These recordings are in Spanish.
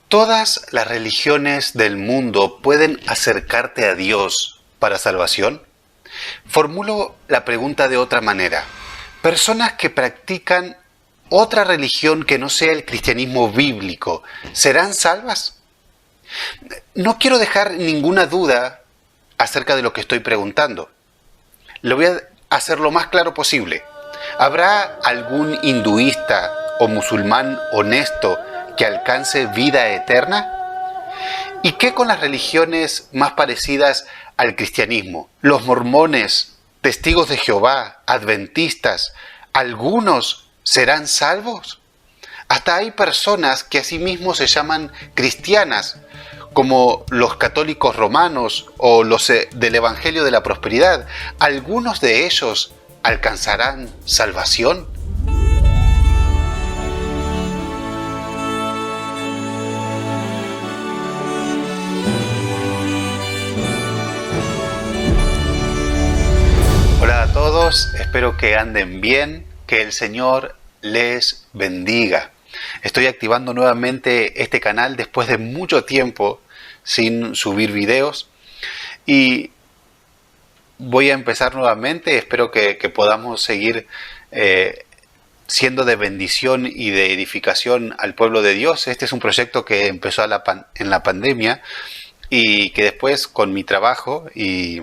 ¿Todas las religiones del mundo pueden acercarte a Dios para salvación? Formulo la pregunta de otra manera. ¿Personas que practican otra religión que no sea el cristianismo bíblico serán salvas? No quiero dejar ninguna duda acerca de lo que estoy preguntando. Lo voy a hacer lo más claro posible. ¿Habrá algún hinduista o musulmán honesto que alcance vida eterna? ¿Y qué con las religiones más parecidas al cristianismo? Los mormones, testigos de Jehová, adventistas, ¿algunos serán salvos? Hasta hay personas que a sí mismos se llaman cristianas, como los católicos romanos o los del Evangelio de la Prosperidad. ¿Algunos de ellos alcanzarán salvación? Hola a todos, espero que anden bien, que el Señor les bendiga. Estoy activando nuevamente este canal después de mucho tiempo sin subir videos y voy a empezar nuevamente. Espero que podamos seguir siendo de bendición y de edificación al pueblo de Dios. Este es un proyecto que empezó en la pandemia y que después con mi trabajo y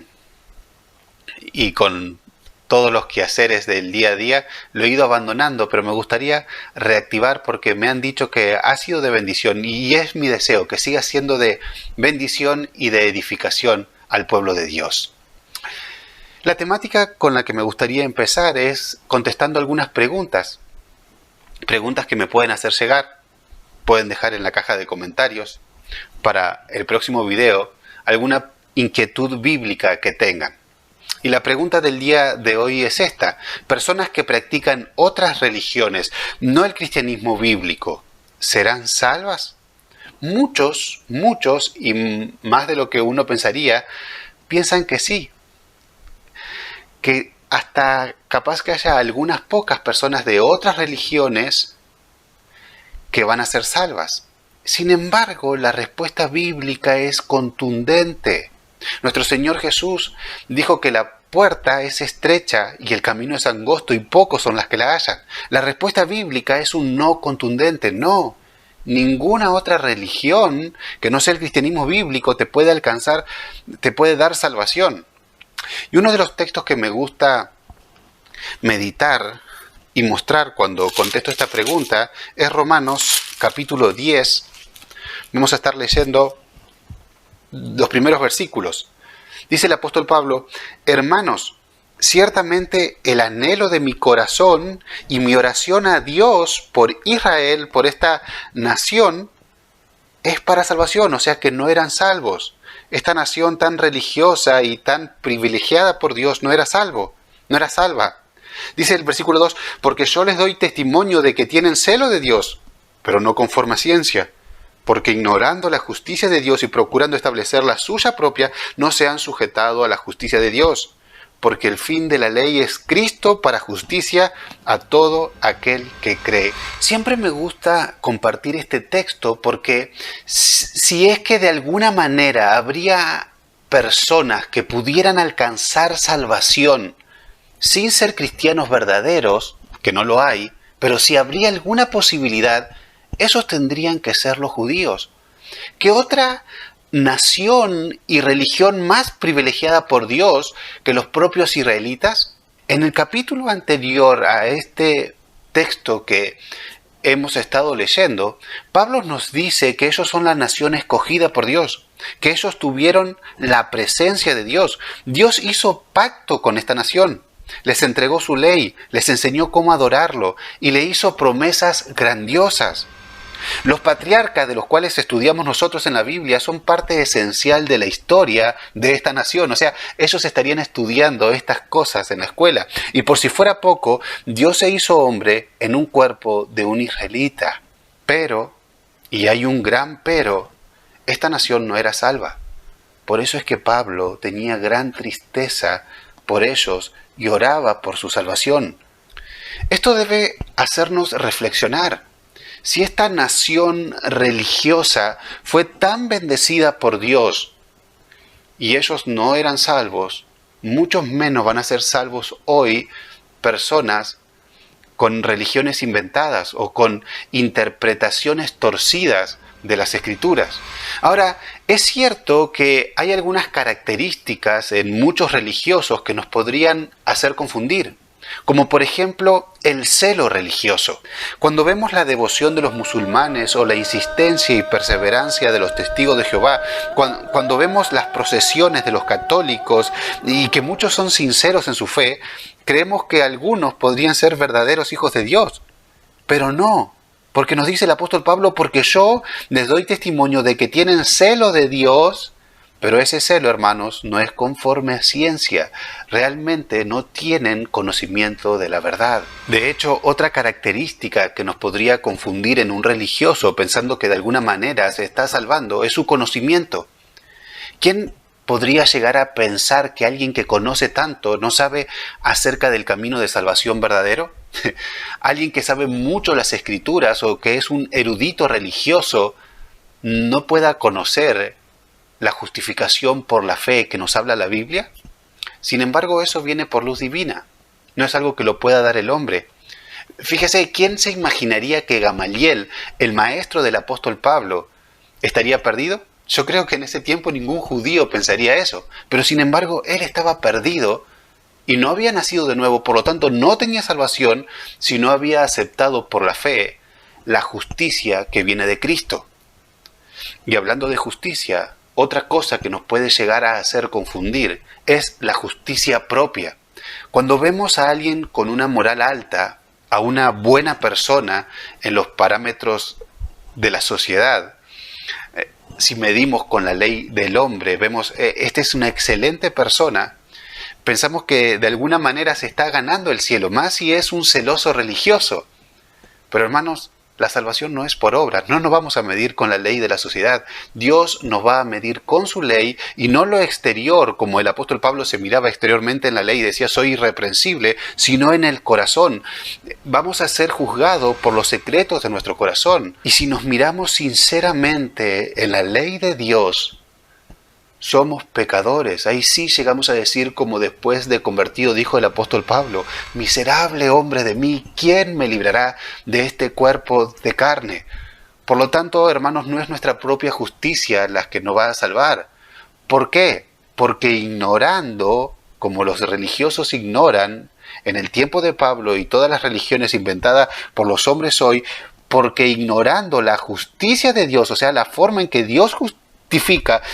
con todos los quehaceres del día a día lo he ido abandonando, pero me gustaría reactivar porque me han dicho que ha sido de bendición y es mi deseo que siga siendo de bendición y de edificación al pueblo de Dios. La temática con la que me gustaría empezar es contestando algunas preguntas que me pueden hacer llegar. Pueden dejar en la caja de comentarios para el próximo video alguna inquietud bíblica que tengan. Y la pregunta del día de hoy es esta. Personas que practican otras religiones, no el cristianismo bíblico, ¿serán salvas? Muchos, y más de lo que uno pensaría, piensan que sí. Que hasta capaz que haya algunas pocas personas de otras religiones que van a ser salvas. Sin embargo, la respuesta bíblica es contundente. Nuestro Señor Jesús dijo que la puerta es estrecha y el camino es angosto y pocos son las que la hallan. La respuesta bíblica es un no contundente. No, ninguna otra religión que no sea el cristianismo bíblico te puede alcanzar, te puede dar salvación. Y uno de los textos que me gusta meditar y mostrar cuando contesto esta pregunta es Romanos capítulo 10. Vamos a estar leyendo los primeros versículos. Dice el apóstol Pablo: hermanos, ciertamente el anhelo de mi corazón y mi oración a Dios por Israel, por esta nación, es para salvación. O sea que no eran salvos. Esta nación tan religiosa y tan privilegiada por Dios no era salva. Dice el versículo 2, porque yo les doy testimonio de que tienen celo de Dios, pero no conforme a ciencia. Porque ignorando la justicia de Dios y procurando establecer la suya propia, no se han sujetado a la justicia de Dios. Porque el fin de la ley es Cristo para justicia a todo aquel que cree. Siempre me gusta compartir este texto porque si es que de alguna manera habría personas que pudieran alcanzar salvación sin ser cristianos verdaderos, que no lo hay, pero si habría alguna posibilidad, esos tendrían que ser los judíos. ¿Qué otra nación y religión más privilegiada por Dios que los propios israelitas? En el capítulo anterior a este texto que hemos estado leyendo, Pablo nos dice que ellos son la nación escogida por Dios, que ellos tuvieron la presencia de Dios. Dios hizo pacto con esta nación. Les entregó su ley, les enseñó cómo adorarlo y le hizo promesas grandiosas. Los patriarcas de los cuales estudiamos nosotros en la Biblia son parte esencial de la historia de esta nación. O sea, ellos estarían estudiando estas cosas en la escuela. Y por si fuera poco, Dios se hizo hombre en un cuerpo de un israelita. Pero, y hay un gran pero, esta nación no era salva. Por eso es que Pablo tenía gran tristeza por ellos y oraba por su salvación. Esto debe hacernos reflexionar. Si esta nación religiosa fue tan bendecida por Dios y ellos no eran salvos, muchos menos van a ser salvos hoy personas con religiones inventadas o con interpretaciones torcidas de las Escrituras. Ahora, es cierto que hay algunas características en muchos religiosos que nos podrían hacer confundir, como por ejemplo el celo religioso. Cuando vemos la devoción de los musulmanes o la insistencia y perseverancia de los testigos de Jehová, cuando vemos las procesiones de los católicos y que muchos son sinceros en su fe, creemos que algunos podrían ser verdaderos hijos de Dios, pero no. Porque nos dice el apóstol Pablo, porque yo les doy testimonio de que tienen celo de Dios, pero ese celo, hermanos, no es conforme a ciencia. Realmente no tienen conocimiento de la verdad. De hecho, otra característica que nos podría confundir en un religioso pensando que de alguna manera se está salvando es su conocimiento. ¿Quién podría llegar a pensar que alguien que conoce tanto no sabe acerca del camino de salvación verdadero? Alguien que sabe mucho las Escrituras o que es un erudito religioso no pueda conocer la justificación por la fe que nos habla la Biblia. Sin embargo, eso viene por luz divina. No es algo que lo pueda dar el hombre. Fíjese, ¿quién se imaginaría que Gamaliel, el maestro del apóstol Pablo, estaría perdido? Yo creo que en ese tiempo ningún judío pensaría eso. Pero sin embargo, él estaba perdido y no había nacido de nuevo, por lo tanto no tenía salvación si no había aceptado por la fe la justicia que viene de Cristo. Y hablando de justicia, otra cosa que nos puede llegar a hacer confundir es la justicia propia. Cuando vemos a alguien con una moral alta, a una buena persona en los parámetros de la sociedad, si medimos con la ley del hombre, vemos, esta es una excelente persona, pensamos que de alguna manera se está ganando el cielo, más si es un celoso religioso. Pero hermanos, la salvación no es por obras, no nos vamos a medir con la ley de la sociedad. Dios nos va a medir con su ley y no lo exterior, como el apóstol Pablo se miraba exteriormente en la ley y decía soy irreprensible, sino en el corazón. Vamos a ser juzgados por los secretos de nuestro corazón. Y si nos miramos sinceramente en la ley de Dios, somos pecadores. Ahí sí llegamos a decir, como después de convertido dijo el apóstol Pablo, miserable hombre de mí, ¿quién me librará de este cuerpo de carne? Por lo tanto, hermanos, no es nuestra propia justicia la que nos va a salvar. ¿Por qué? Porque ignorando, como los religiosos ignoran, en el tiempo de Pablo y todas las religiones inventadas por los hombres hoy, porque ignorando la justicia de Dios, o sea, la forma en que Dios justifica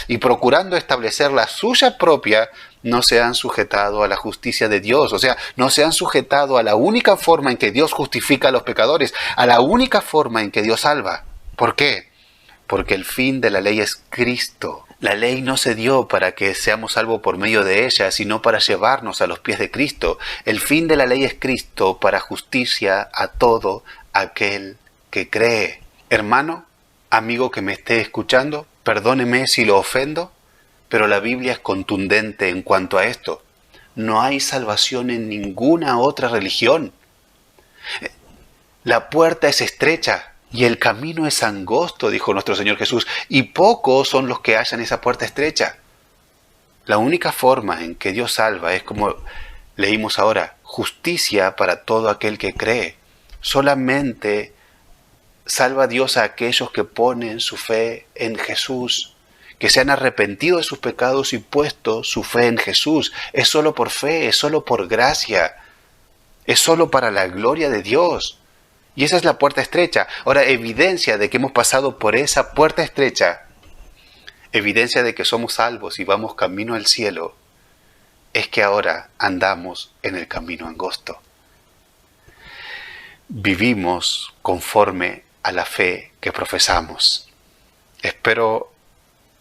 y procurando establecer la suya propia, no se han sujetado a la justicia de Dios, o sea, no se han sujetado a la única forma en que Dios justifica a los pecadores, a la única forma en que Dios salva. ¿Por qué? Porque el fin de la ley es Cristo. La ley no se dio para que seamos salvos por medio de ella, sino para llevarnos a los pies de Cristo. El fin de la ley es Cristo para justicia a todo aquel que cree. Hermano, amigo que me esté escuchando, perdóneme si lo ofendo, pero la Biblia es contundente en cuanto a esto. No hay salvación en ninguna otra religión. La puerta es estrecha y el camino es angosto, dijo nuestro Señor Jesús, y pocos son los que hallan esa puerta estrecha. La única forma en que Dios salva es como leímos ahora, justicia para todo aquel que cree. Solamente salva a Dios a aquellos que ponen su fe en Jesús, que se han arrepentido de sus pecados y puesto su fe en Jesús. Es solo por fe, es solo por gracia, es solo para la gloria de Dios. Y esa es la puerta estrecha. Ahora, evidencia de que hemos pasado por esa puerta estrecha, evidencia de que somos salvos y vamos camino al cielo, es que ahora andamos en el camino angosto. Vivimos conforme a la fe que profesamos. Espero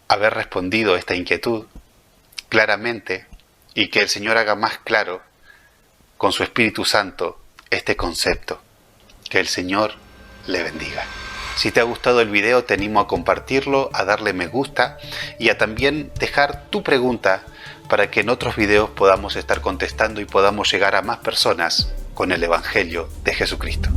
haber respondido a esta inquietud claramente y que el Señor haga más claro con su Espíritu Santo este concepto. Que el Señor le bendiga. Si te ha gustado el video, te animo a compartirlo, a darle me gusta y a también dejar tu pregunta para que en otros videos podamos estar contestando y podamos llegar a más personas con el Evangelio de Jesucristo.